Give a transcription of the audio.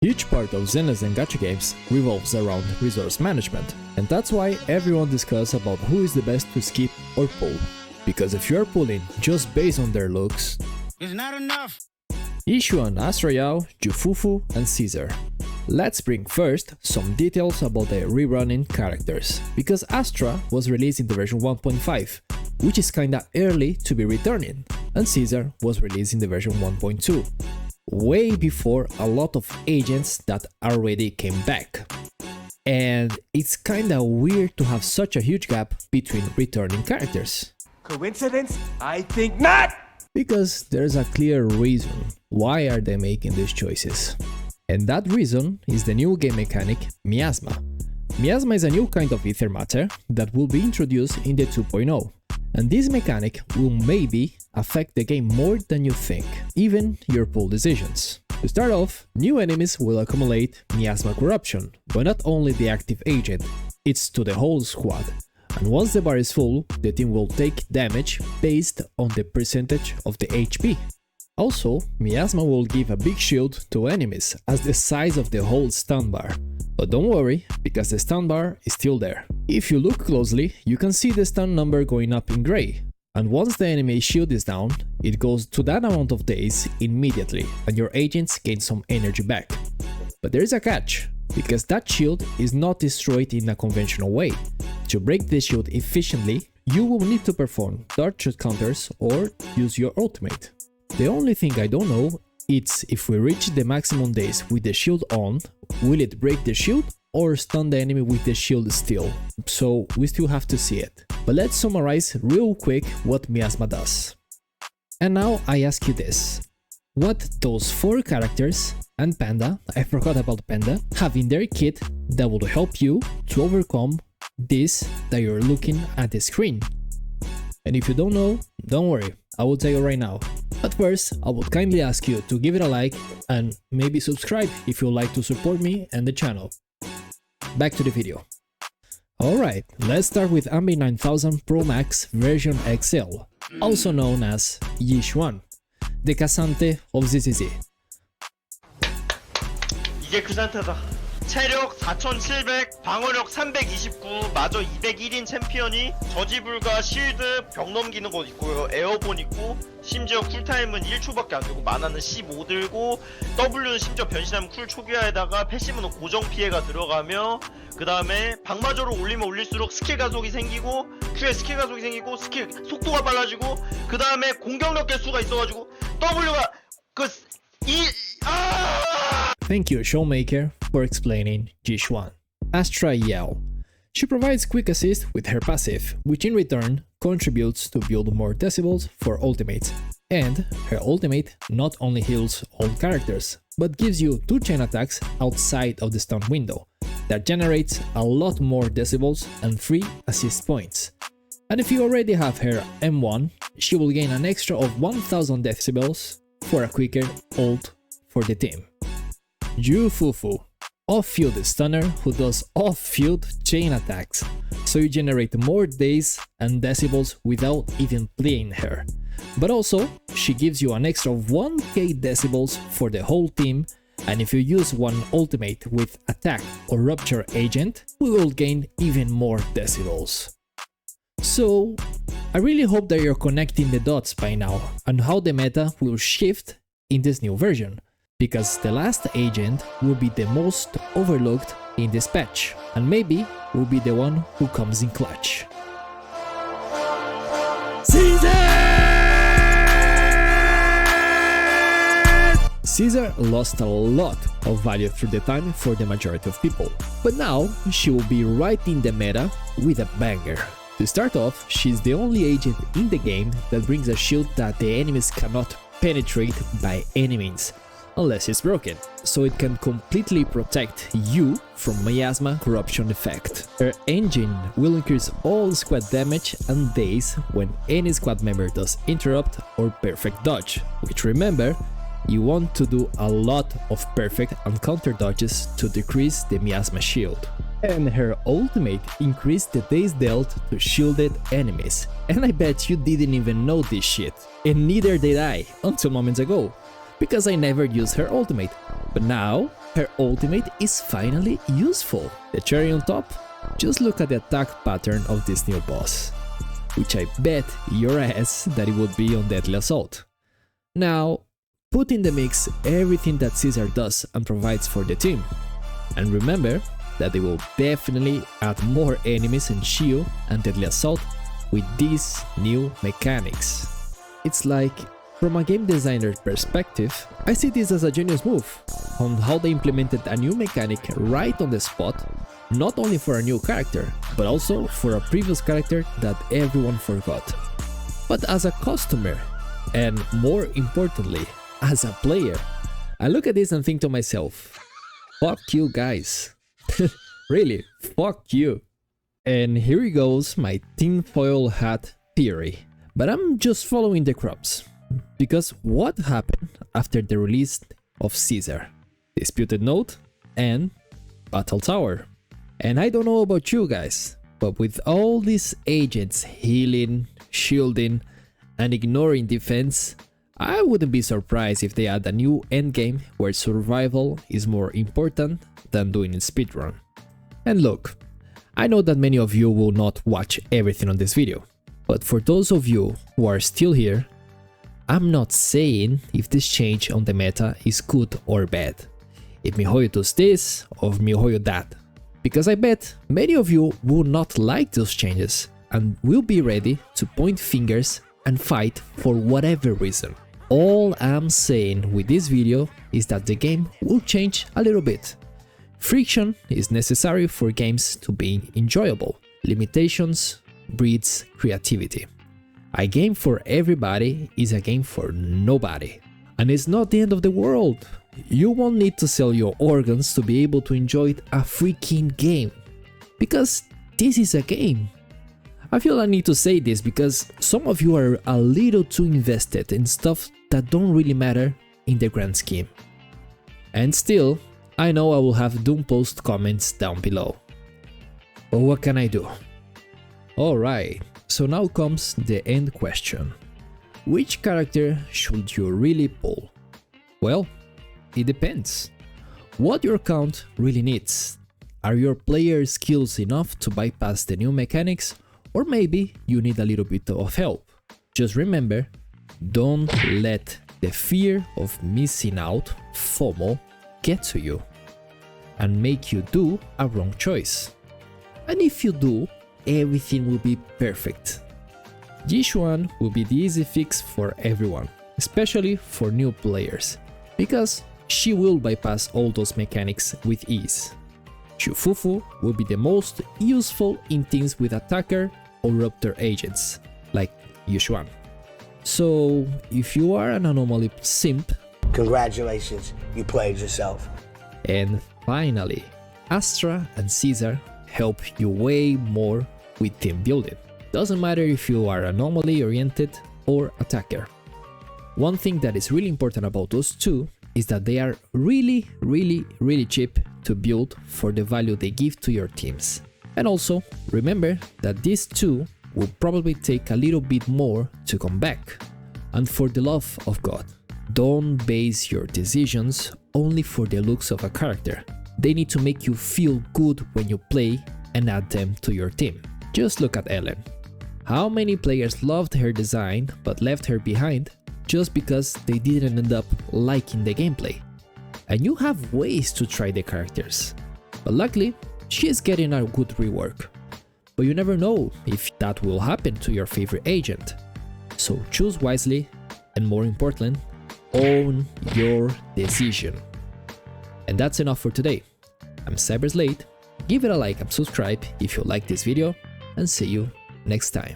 Huge part of Zenless and gacha games revolves around resource management, and that's why everyone discusses about who is the best to skip or pull. Because if you're pulling just based on their looks, it's not enough. XUAN, ASTRA, FUFU, and Caesar. Let's bring first some details about the rerunning characters, because ASTRA was released in the version 1.5, which is kinda early to be returning, and Caesar was released in the version 1.2, way before a lot of agents that already came back. And it's kinda weird to have such a huge gap between returning characters. Coincidence? I think not! Because there's a clear reason why are they making these choices. And that reason is the new game mechanic MIASMA. MIASMA is a new kind of ether matter that will be introduced in the 2.0. And this mechanic will maybe affect the game more than you think, even your pull decisions. To start off, new enemies will accumulate miasma corruption, but not only the active agent, it's to the whole squad. And once the bar is full, the team will take damage based on the percentage of the HP. Also, miasma will give a big shield to enemies as the size of the whole stun bar. But don't worry, because the stun bar is still there. If you look closely, you can see the stun number going up in grey. And once the enemy shield is down, it goes to that amount of days immediately, and your agents gain some energy back. But there is a catch, because that shield is not destroyed in a conventional way. To break the shield efficiently, you will need to perform dart shot counters or use your ultimate. The only thing I don't know is if we reach the maximum days with the shield on, will it break the shield or stun the enemy with the shield still? So we still have to see it. But let's summarize real quick what miasma does. And now I ask you this. What those 4 characters and Panda, I forgot about Panda, have in their kit that will help you to overcome this that you're looking at the screen? And if you don't know, don't worry, I will tell you right now. But first, I would kindly ask you to give it a like and maybe subscribe if you would like to support me and the channel. Back to the video. Alright, let's start with Ambi 9000 Pro Max version XL, also known as XUAN, the Casante of ZZZ. 이게 그 상태다. 체력 4700, 방어력 329, 마저 201인 챔피언이 저지불가 실드, 벽 넘기는 거 있고요, 에어본 있고, 심지어 쿨타임은 1초밖에 안 되고 만화는 15 들고, W는 심지어 변신하면 쿨 초기화에다가 패시브는 고정 피해가 들어가며, 그 다음에 방마저로 올리면 올릴수록 스킬 가속이 생기고, Q에 스킬 가속이 생기고, 스킬 속도가 빨라지고, 그 다음에 공격력 개수가 있어가지고 W가 Thank you, Showmaker, for explaining XUAN. ASTRA Yell. She provides quick assist with her passive, which in return contributes to build more decibels for ultimates. And her ultimate not only heals all characters, but gives you 2 chain attacks outside of the stun window, that generates a lot more decibels and 3 assist points. And if you already have her M1, she will gain an extra of 1000 decibels for a quicker ult for the team. FUFU, off-field stunner who does off-field chain attacks, so you generate more days and decibels without even playing her. But also, she gives you an extra 1k decibels for the whole team, and if you use one ultimate with attack or rupture agent, we will gain even more decibels. So, I really hope that you're connecting the dots by now on how the meta will shift in this new version, because the last agent will be the most overlooked in this patch, and maybe will be the one who comes in clutch. Caesar lost a lot of value through the time for the majority of people, but now she will be right in the meta with a banger. To start off, she's the only agent in the game that brings a shield that the enemies cannot penetrate by any means, unless it's broken, so it can completely protect you from miasma corruption effect. Her engine will increase all squad damage and days when any squad member does interrupt or perfect dodge, which remember, you want to do a lot of perfect and counter dodges to decrease the miasma shield. And her ultimate increased the days dealt to shielded enemies, and I bet you didn't even know this shit, and neither did I until moments ago, because I never used her ultimate, but now her ultimate is finally useful. The cherry on top? Just look at the attack pattern of this new boss, which I bet your ass that it would be on Deadly Assault. Now, put in the mix everything that Caesar does and provides for the team, and remember that they will definitely add more enemies in Shio and Deadly Assault with these new mechanics. It's like, from a game designer's perspective, I see this as a genius move on how they implemented a new mechanic right on the spot, not only for a new character, but also for a previous character that everyone forgot. But as a customer, and more importantly, as a player, I look at this and think to myself, fuck you guys. Really, fuck you. And here goes my tinfoil hat theory. But I'm just following the crumbs. Because what happened after the release of Caesar? Disputed Note and Battle Tower. And I don't know about you guys, but with all these agents healing, shielding, and ignoring defense, I wouldn't be surprised if they add a new endgame where survival is more important than doing a speedrun. And look, I know that many of you will not watch everything on this video, but for those of you who are still here, I'm not saying if this change on the meta is good or bad. If MiHoYo does this or MiHoYo that, because I bet many of you will not like those changes and will be ready to point fingers and fight for whatever reason. All I'm saying with this video is that the game will change a little bit. Friction is necessary for games to be enjoyable. Limitations breeds creativity. A game for everybody is a game for nobody. And it's not the end of the world. You won't need to sell your organs to be able to enjoy a freaking game. Because this is a game. I feel I need to say this because some of you are a little too invested in stuff that don't really matter in the grand scheme. And still, I know I will have Doom post comments down below. But what can I do? Alright, so now comes the end question. Which character should you really pull? Well, it depends. What your account really needs. Are your player skills enough to bypass the new mechanics? Or maybe you need a little bit of help. Just remember, don't let the fear of missing out, FOMO, get to you and make you do a wrong choice. And if you do, everything will be perfect. XUAN will be the easy fix for everyone, especially for new players, because she will bypass all those mechanics with ease. FUFU will be the most useful in teams with attacker or Ruptor agents, like XUAN. So, if you are an anomaly simp, congratulations, you played yourself. And finally, ASTRA and Caesar help you way more with team building. Doesn't matter if you are anomaly oriented or attacker. One thing that is really important about those two is that they are really cheap to build for the value they give to your teams. And also, remember that these two will probably take a little bit more to come back. And for the love of God, don't base your decisions only for the looks of a character. They need to make you feel good when you play and add them to your team. Just look at Ellen. How many players loved her design but left her behind just because they didn't end up liking the gameplay? And you have ways to try the characters. But luckily, she is getting a good rework. But you never know if that will happen to your favorite agent. So choose wisely, and more important, own your decision. And that's enough for today. I'm Cyberslate. Give it a like and subscribe if you like this video, and see you next time.